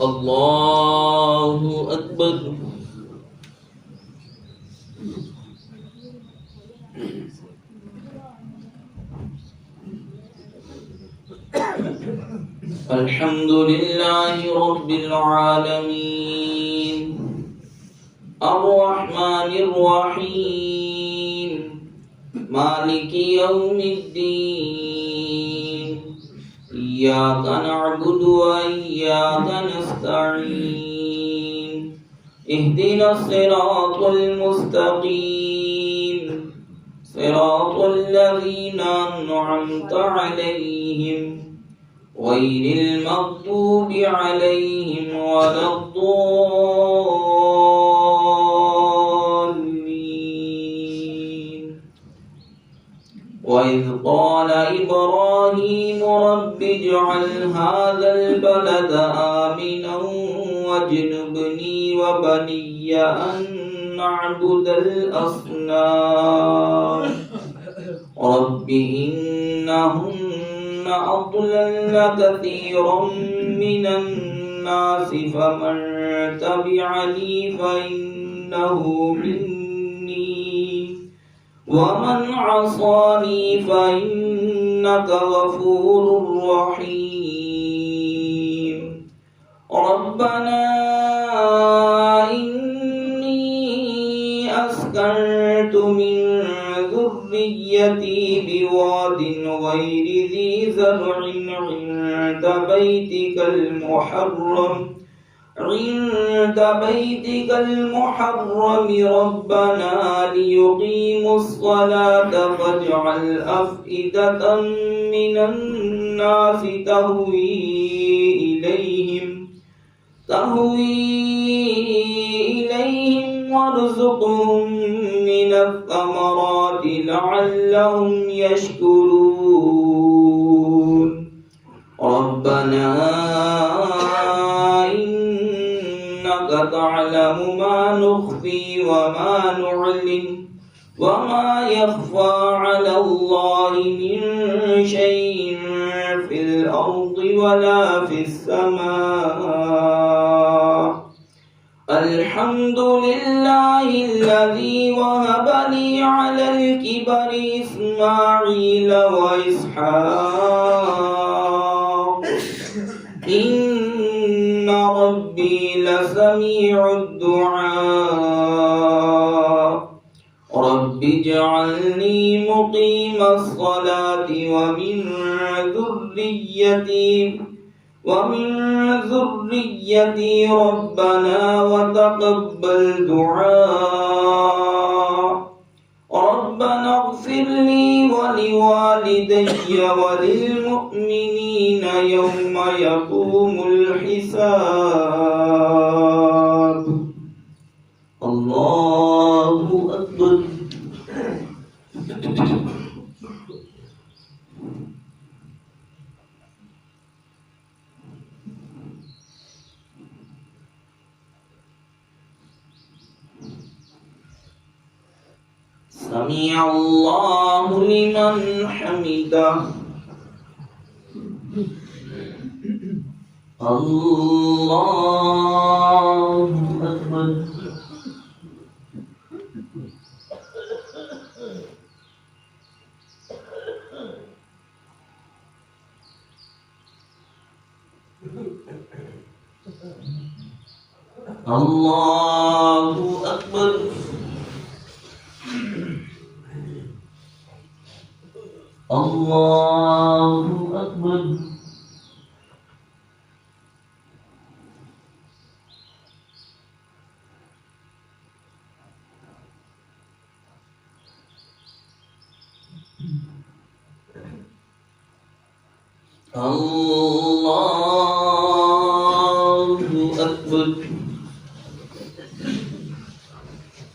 الله أكبر. الحمد لله رب العالمين الرحمن الرحيم مالك يوم الدين إياك نعبد وإياك نستعين اهدنا الصراط المستقيم صراط الذين أنعمت عليهم غير المغضوب عليهم ولا الضالين. وإذ قال إبراهيم رب اجعل هذا البلد آمنا واجنبني وبني أن نعبد الأصنام رب إنهن أضللن كثيرا من الناس فمن تبعني فإنه مني ومن عصاني فإنك غفور رحيم. ربنا إني أسكنت من ذريتي بواد غير ذي زرع عند بيتك المحرم ربنا ليقيموا الصلاة فاجعل أفئدة من الناس تهوي إليهم وارزقهم من الثمرات لعلهم يشكرون. ربنا إنك تعلم ما نخفي وما نعلن وما يخفى على الله من شيء في الأرض ولا في السماء. الحمد لله الذي وهب لي على الكبر إسماعيل وإسحاق إن ربي لسميع الدعاء. رب اجعلني مقيم الصلاة ومن ذريتي ربنا وتقبل دعاء. ربنا اغفر لي ولوالدي وللمؤمنين يوم يقوم الحساب. الله أكبر. سمع الله لمن حمده. الله أكبر. الله أكبر. الله أكبر. الله أكبر.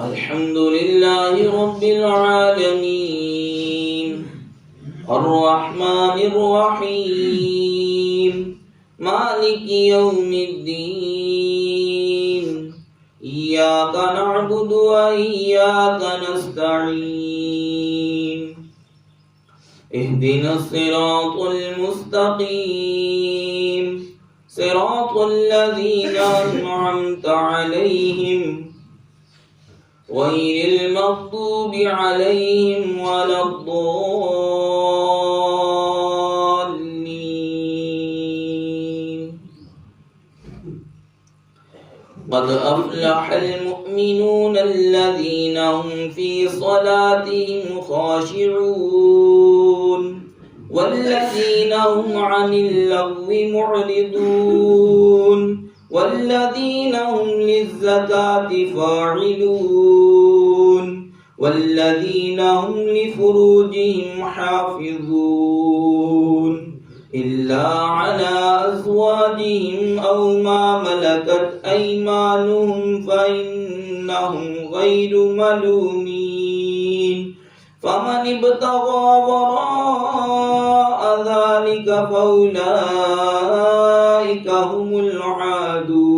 الحمد لله رب العالمين الرحمن الرحيم مالك يوم الدين إياك نعبد وإياك نستعين اهدنا الصراط المستقيم صراط الذين أنعمت عليهم غير المغضوب عليهم ولا الضالين. قد أفلح المؤمنون الذين هم في صلاتهم خاشعون والذين هم عن اللغو معرضون والذين هم للزكاة فاعلون والذين هم لفروجهم حافظون إلا على أزواجهم أو ما ملكت أيمانهم فإنهم غير ملومين. فمن ابتغى وراء ذلك فأولئك هم العادون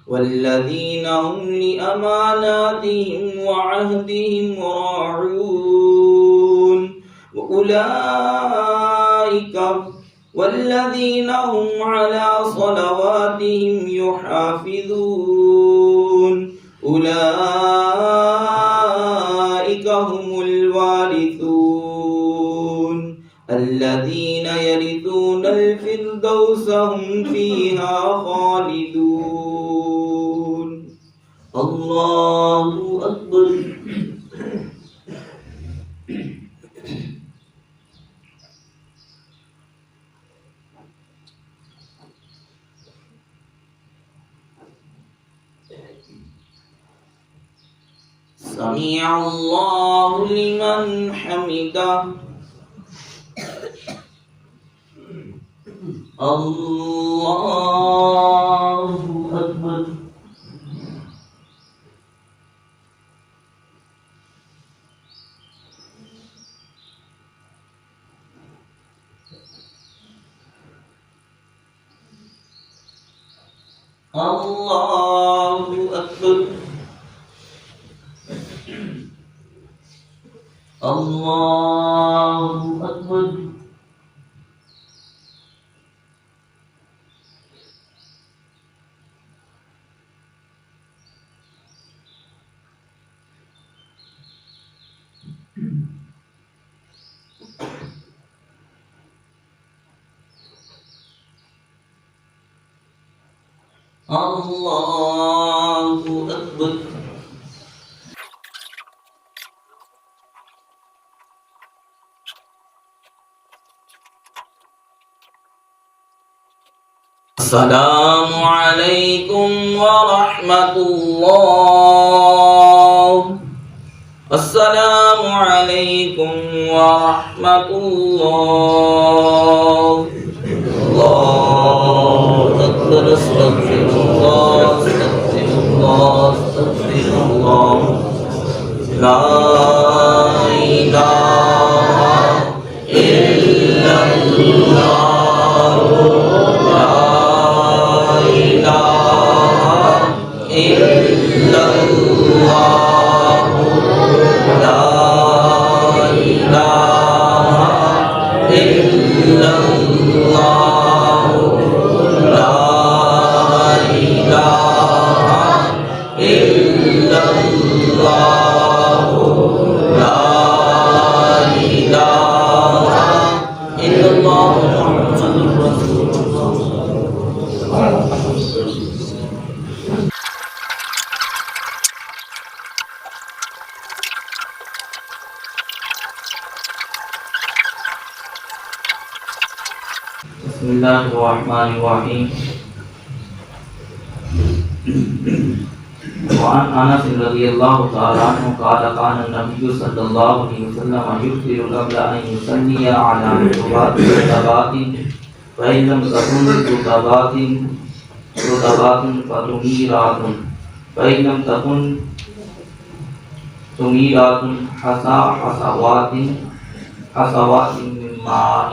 والذين هم لأماناتهم وعهدهم راعون والذين هم على صلواتهم يحافظون أولئك هم الوارثون الذين يرثون الفردوس هم فيها خالدون. الله أكبر. سمع الله لمن حمده. الله أكبر. الله أكبر. الله أكبر. الله أكبر. السلام عليكم ورحمة الله. السلام عليكم ورحمة الله. الله أكبر. استغفر الله استغفر الله استغفر الله. لا إله إلا الله. لا إله إلا الله. لا إله إلا الله. لا إله إلا الله. لا إله إلا الله محمد رسول الله. بسم الله الرحمن الرحيم. وعن انس رضي الله تعالى عنه قال كان النبي صلى الله عليه وسلم يكثر قبل ان يصلي على رطبات فإن لم تكن رطبات فتميرات فإن لم تكن تميرات حصوات من ماء.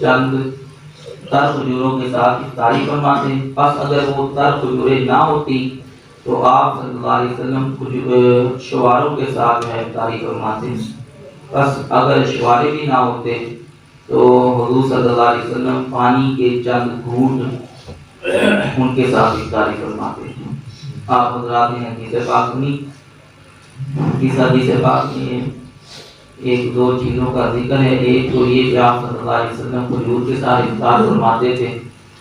چند تر کھجوروں کے ساتھ افطاری فرماتے. بس اگر وہ تر کھجوریں نہ ہوتی تو آپ صلی اللہ علیہ وسلم شواروں کے ساتھ افطاری فرماتے. بس اگر شوارے بھی نہ ہوتے تو حضور صلی اللہ علیہ وسلم پانی کے چند گھونٹ ان کے ساتھ افطاری فرماتے. آپ حضرات نے حدیث پاک سنی. اس حدیث پاک میں ایک دو چیزوں کا ذکر ہے. ایک تو یہ کہ آپ صلی اللہ علیہ وسلم کھجور کے ساتھ افطار فرماتے تھے.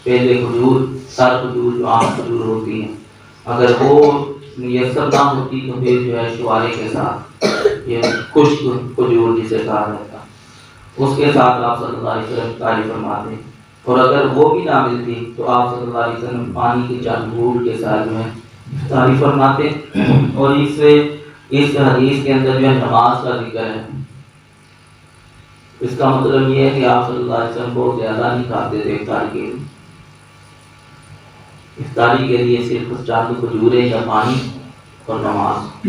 پہلے کھجور تر کھجور جو عام کھجور ہوتی ہیں اگر وہ میسر نہ ہوتی تو پھر جو ہے شوارے کے ساتھ یہ خشک کھجور جسے کہا جاتا اس کے ساتھ آپ صلی اللہ علیہ وسلم افطاری فرماتے. اور اگر وہ بھی نہ ملتی تو آپ صلی اللہ علیہ وسلم پانی کے چند گھونٹ کے ساتھ جو ہے افطاری فرماتے. اور اس حدیث کے اندر جو ہے نماز کا ذکر ہے. اس کا مطلب یہ ہے کہ آپ صلی اللہ علیہ وسلم بہت زیادہ نہیں کھاتے تھے افطاری کے لیے. افطاری کے لیے صرف چند کھجوریں یا پانی اور نماز.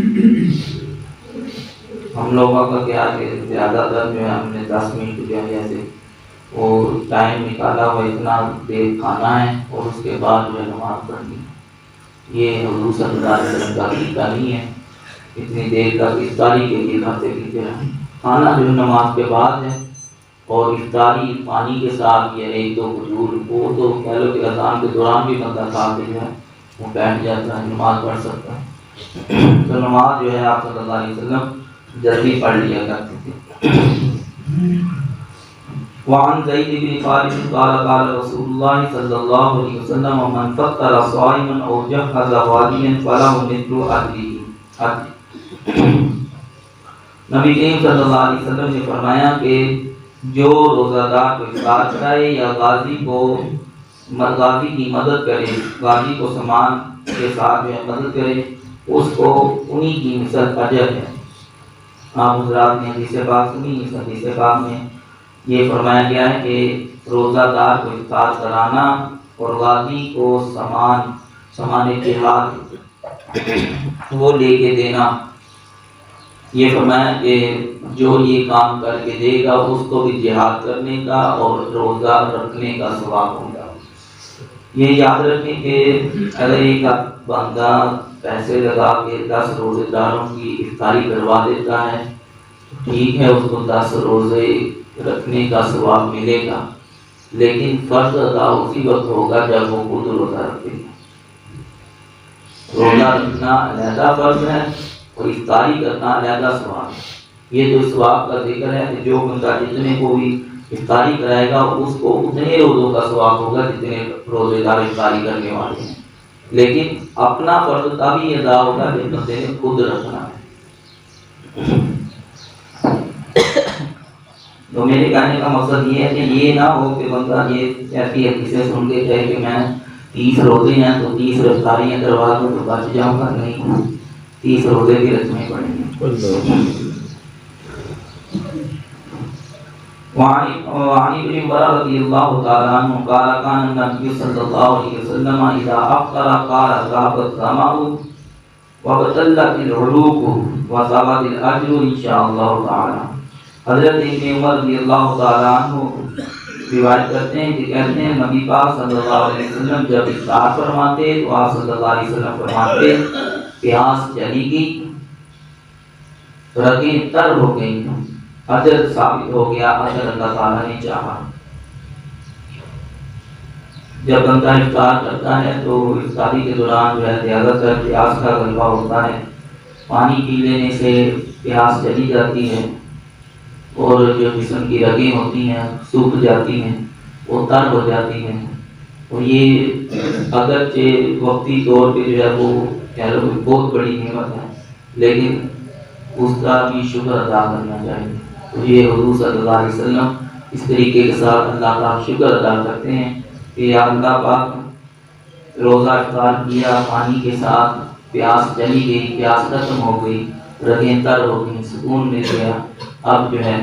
ہم لوگوں کا کیا کہ زیادہ تر جو ہے ہم نے 10 منٹ جو ہے جیسے وہ ٹائم نکالا ہوا اتنا دیر کھانا ہے اور اس کے بعد جو ہے نماز پڑھنی. یہ حضور صلی اللہ علیہ وسلم کا طریقہ نہیں ہے. اتنی دیر تک افطاری کے لیے کھاتے پیتے رہیں. کھانا جو ہے نماز کے بعد ہے اور افطاری پانی کے ساتھ یا ایک دو کھجور وہ تو کہہ لو کہ اذان کے دوران بھی بندہ کھا کے جو ہے وہ بیٹھ جاتا ہے نماز پڑھ سکتا ہے. تو نماز جو ہے آپ صلی اللہ علیہ وسلم جلدی پڑھ لیا کرتے تھے. وعن زید بن خالد قال قال رسول اللہ صلی اللہ علیہ وسلم من فطر صائما او جهز واديا فله مثل اجره. نبی کریم صلی اللہ علیہ وسلم نے فرمایا کہ جو روزہ دار کو افطار کرائے یا غازی کی مدد کرے, غازی کو سامان کے ساتھ مدد کرے, اس کو انہی کی مثل اجر ہے. آپ حضرات نے حدیث پاک سنی. اس حدیث پاک میں یہ فرمایا گیا ہے کہ روزہ دار کو افطار کرانا اور غازی کو سامان جہاد وہ لے کے دینا. یہ فرمایا کہ جو یہ کام کر کے دے گا اس کو بھی جہاد کرنے کا اور روزہ رکھنے کا ثواب ہوگا. یہ یاد رکھیں کہ اگر ایک بندہ پیسے لگا کے 10 روزے داروں کی افطاری کروا دیتا ہے ٹھیک ہے, اس کو 10 روزے رکھنے کا ثواب ملے گا, لیکن فرض ادا اسی وقت ہوگا جب وہ خود روزہ رکھے گا. روزہ رکھنا علیحدہ فرض ہے اور افطاری کرنا علیحدہ ثواب ہے. یہ جو ثواب کا ذکر ہے کہ جو بندہ جتنے کو بھی افطاری کرائے گا اس کو اتنے روزوں کا ثواب ہوگا جتنے روزے دار افطاری کرنے والے ہیں, لیکن اپنا فرض تبھی ادا ہوگا جب بندے نے خود رکھنا ہے. تو میرے کہنے کا مقصد یہ ہے کہ یہ نہ ہو کہ بندہ یہ ایسی حدیثیں سن کے کہے کہ میں 30 روزے ہیں تو 30 افطاریاں کروا دوں تو بچ جاؤں گا. نہیں, 30 روزے بھی رکھنے پڑیں گے. وعن ابن عمر رضی اللہ تعالی عنہ قال كان النبي صلی اللہ علیہ وسلم اذا افطر قال ذهب الظمأ وابتلت العروق وثبت الاجر ان شاء الله تعالی. حضرت ابن عمر رضی اللہ تعالی عنہ روایت کرتے ہیں کہ کہتے ہیں نبی پاک صلی اللہ علیہ وسلم جب افطار فرماتے تو آپ صلی اللہ علیہ وسلم فرماتے پیاس چلی گئی, رگیں تر ہو گئی, اجر ثابت ہو گیا, اجر اللہ تعالیٰ نے چاہا. جب بندہ افطار کرتا ہے تو افطاری کے دوران جو ہے زیادہ تر پیاس کا غلبہ ہوتا ہے. پانی پی لینے سے پیاس چلی جاتی ہے اور جو جسم کی رگیں ہوتی ہیں سوکھ جاتی ہیں, وہ تر ہو جاتی ہیں. اور یہ اگرچہ وقتی طور پہ جو ہے وہ بہت بڑی نعمت ہے, لیکن اس کا بھی شکر ادا کرنا چاہیے. تو یہ حضور صلی اللہ علیہ وسلم اس طریقے کے ساتھ اللہ کا شکر ادا کرتے ہیں کہ یا اللہ پاک روزہ افطار کیا, پانی کے ساتھ پیاس چلی گئی, پیاس ختم ہو گئی, رگیں تر ہو گئی, سکون مل گیا. اب جو ہے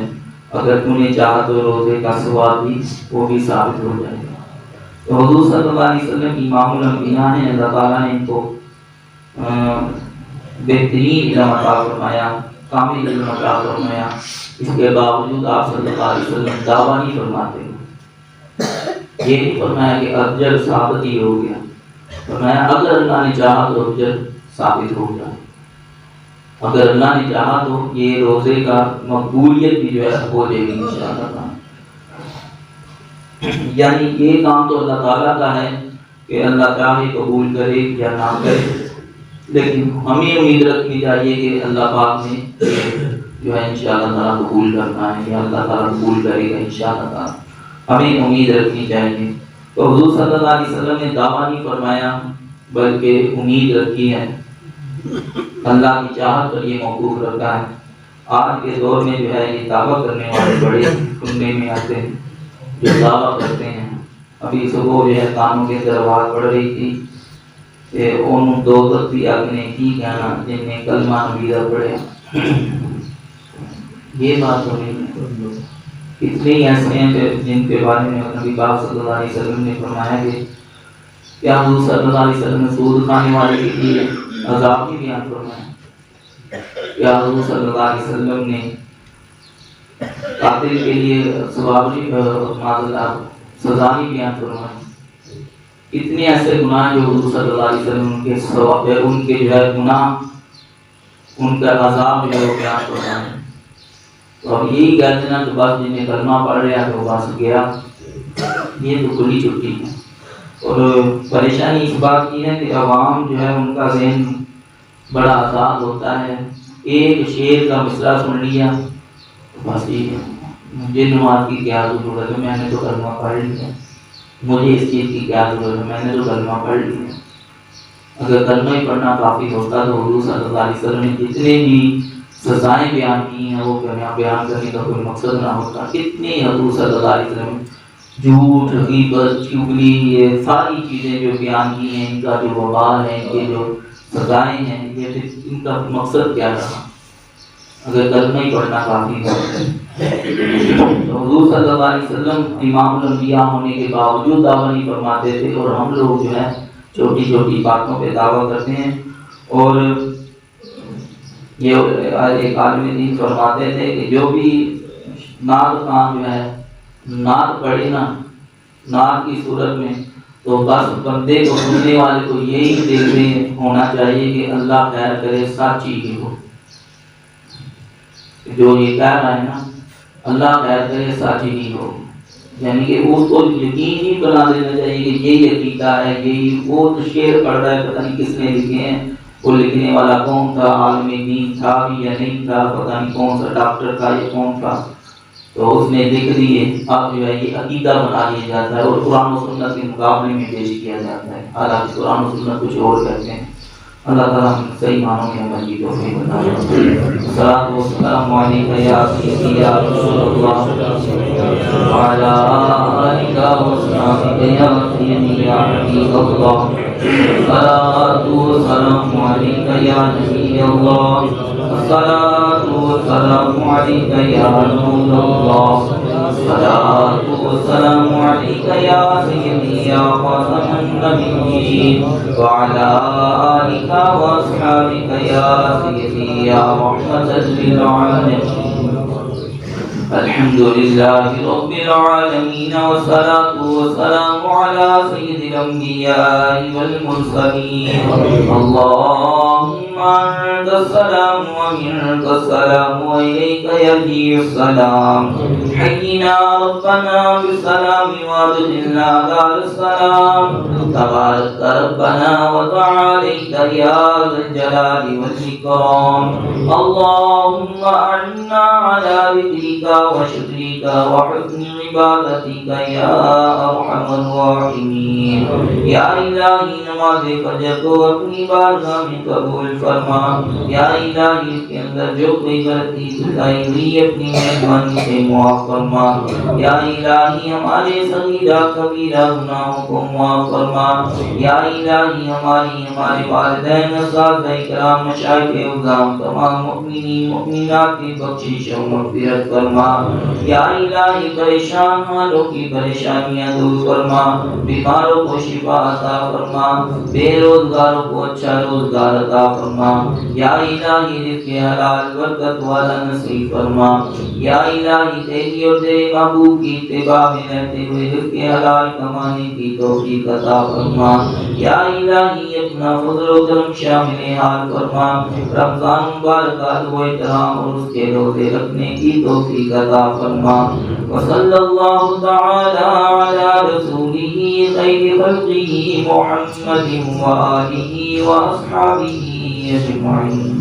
اگر تو نے چاہا تو روزے کا ثواب بھی وہ بھی ثابت ہو جائے گا. تو حضور صلی اللہ علیہ وسلم امام الانبیاء ہیں, اللہ تعالیٰ نے ان کو بہترین علم عطا فرمایا, کامل علم عطا فرمایا. اس کے باوجود آپ صلی اللہ علیہ وسلم دعویٰ نہیں فرماتے یہ نہیں فرمایا کہ اجر ثابت ہی ہو گیا، فرمایا اگر اللہ نے چاہا تو اجر ثابت ہو جائے، اگر اللہ نے چاہا تو یہ روزے کا مقبولیت بھی جو ہے ہو جائے گی انشاءاللہ۔ یعنی یہ کام تو اللہ تعالیٰ کا ہے کہ اللہ چاہے قبول کرے یا نہ کرے، لیکن ہمیں امید رکھنی چاہیے کہ اللہ پاک نے جو ہے انشاءاللہ تعالیٰ قبول کرنا ہے یا اللہ تعالیٰ قبول کرے گا انشاءاللہ تعالیٰ، ہمیں امید رکھنی چاہیے۔ تو حضور صلی اللہ علیہ وسلم نے دعویٰ نہیں فرمایا بلکہ امید رکھی ہے، اللہ کی چاہت پر یہ موقوف رکھا ہے۔ آج کے دور میں جو ہے یہ دعویٰ کرنے والے بڑے سننے میں آتے ہیں جو دعویٰ کرتے ہیں۔ ابھی صبح جو ہے کانوں کے اندر آواز پڑ رہی تھی کہ ان دو تقوی نے کی کہنا جن نے کلمہ نبیرہ پڑھے، یہ بات ہو رہی ہے۔ اتنے ہی ایسے ہیں جن کے بارے میں نبی پاک صلی اللہ علیہ وسلم نے فرمایا کہ کیا حضور صلی اللہ علیہ وسلم نے سود کھانے والے کے لیے عذاب بھی بیان فرمایا؟ کیا حضور صلی اللہ علیہ وسلم نے قاتل کے لیے سزا بھی بیان فرمائی؟ اتنے ایسے گناہ جو حضور صلی اللہ علیہ وسلم کے ثواب ان کے جو ہے گناہ ان کا عذاب جو ہے بیان فرمائے۔ تو اب یہی کہتے ہیں کہ بس جنہیں کلمہ پڑھ رہا تو بس گیا، یہ تو کھلی چھٹی ہے۔ اور پریشانی اس بات کی ہے کہ عوام جو ہے ان کا ذہن بڑا آزاد ہوتا ہے، ایک شعر کا مصرع سن لیا بس یہ مجھے نماز کی کیا ضرورت ہے، میں نے تو کلمہ پڑھ لیا، مجھے اس چیز کی کیا ضرورت ہے، میں نے تو کلمہ پڑھ لیا۔ اگر کلمہ ہی پڑھنا کافی ہوتا تو حضور صلی اللہ علیہ وسلم نے جتنے بھی سزائیں بیان کی ہیں وہ بیان کرنے کا کوئی مقصد نہ ہوتا۔ کتنے حضور صلی اللہ علیہ وسلم جھوٹ، غیبت، چغلی، یہ ساری چیزیں جو بیان کی ہیں، ان کا جو وبال ہے، یہ جو سزائیں ہیں، یہ ان کا مقصد کیا رہا اگر کلمہ ہی پڑھنا کافی ہو۔ تو حضور صلی اللہ علیہ وسلم امام الانبیاء ہونے کے باوجود دعویٰ نہیں فرماتے تھے، اور ہم لوگ جو ہے چھوٹی چھوٹی باتوں پہ دعویٰ کرتے ہیں۔ اور یہ ایک عالم دین فرماتے تھے کہ جو بھی نعت خواں جو ہے نعت پڑھے نا نعت کی صورت میں، تو بس بندے کو سننے والے کو یہی دیکھنے ہونا چاہیے کہ اللہ خیر کرے سچی ہی ہو، جو یہ کہہ رہا ہے نا اللہ خیر کرے سچی ہی ہو، یعنی کہ اس کو یقین ہی بنا دینا چاہیے کہ یہی عقیدہ ہے، یہی وہ تو شعر پڑھ رہا ہے پتہ نہیں کس نے لکھے ہیں، وہ لکھنے والا کون تھا، عالم دین تھا بھی یا نہیں تھا، پتہ نہیں کون سا ڈاکٹر تھا یا کون تھا، تو اس نے لکھ دیے، اب جو ہے یہ عقیدہ بنا لیا جاتا ہے اور قرآن و سنت کے مقابلے میں پیش کیا جاتا ہے، حالانکہ قرآن و سنت کچھ اور کہتے ہیں۔ اللہ تعالیٰ ہم صحیح معنوں میں عمل کی توفیق عطا فرمائے۔ الصلاۃ والسلام علیک یا سیدی یا رسول اللہ وعلی آلک وصحبہ یا سیدی یا حبیب اللہ۔ الصلاۃ والسلام علیک یا نبی اللہ، الصلاۃ والسلام علیک یا رسول اللہ، الصلاۃ والسلام علیک یا سیدی یا خاتم النبیین وعلی آلک واصحابک یا سیدی یا رحمۃ للعالمین۔ الحمد لله رب العالمين والصلاة والسلام على سيد الأنبياء والمرسلين۔ اللهم أنت السلام ومنك السلام وإليك يرجع السلام، حينا ربنا بالسلام وادخلنا دار السلام، تبارك ربنا وتعاليت يا ذا الجلال والإكرام۔ اللهم أعنا على ذكرك وشكرك وحسن عبادتك يا ارحم الراحمين۔ یا الہی نماز فجر کو اپنی بارگاہ میں قبول فرما، یا الہی اس کے اندر جو کوئی غلطی کوتاہی ہوئی اپنی مہربانی سے معاف فرما، یا الہی ہمارے صغیرہ کبیرہ گناہوں کو معاف فرما، یا الہی ہمارے والدین، اساتذہ کرام، مشائخ اعظام، تمام مؤمنین مؤمنات کی بخشش و مغفرت فرما، یا الہی پریشان حالوں کی پریشانیاں دور فرما، بیماروں کو شفا عطا فرما، بے روزگاروں کو اچھا روزگار عطا فرما، یا الہی رزق حلال برکت والا نصیب فرما، یا الہی تیری کی اور تیرے محبوب کی اتباع میں رہتے ہوئے رزق حلال کمانے کی توفیق عطا فرما یا الہی اپنا فضل و کرم شامل حال فرما رمضان مبارک و احترام اور اس کے روزے رکھنے کی توفیق عطا فرما وصلی اللہ تعالی علی رسولہ خیر خلقہ محمد وآلہ واصحابہ اجمعین.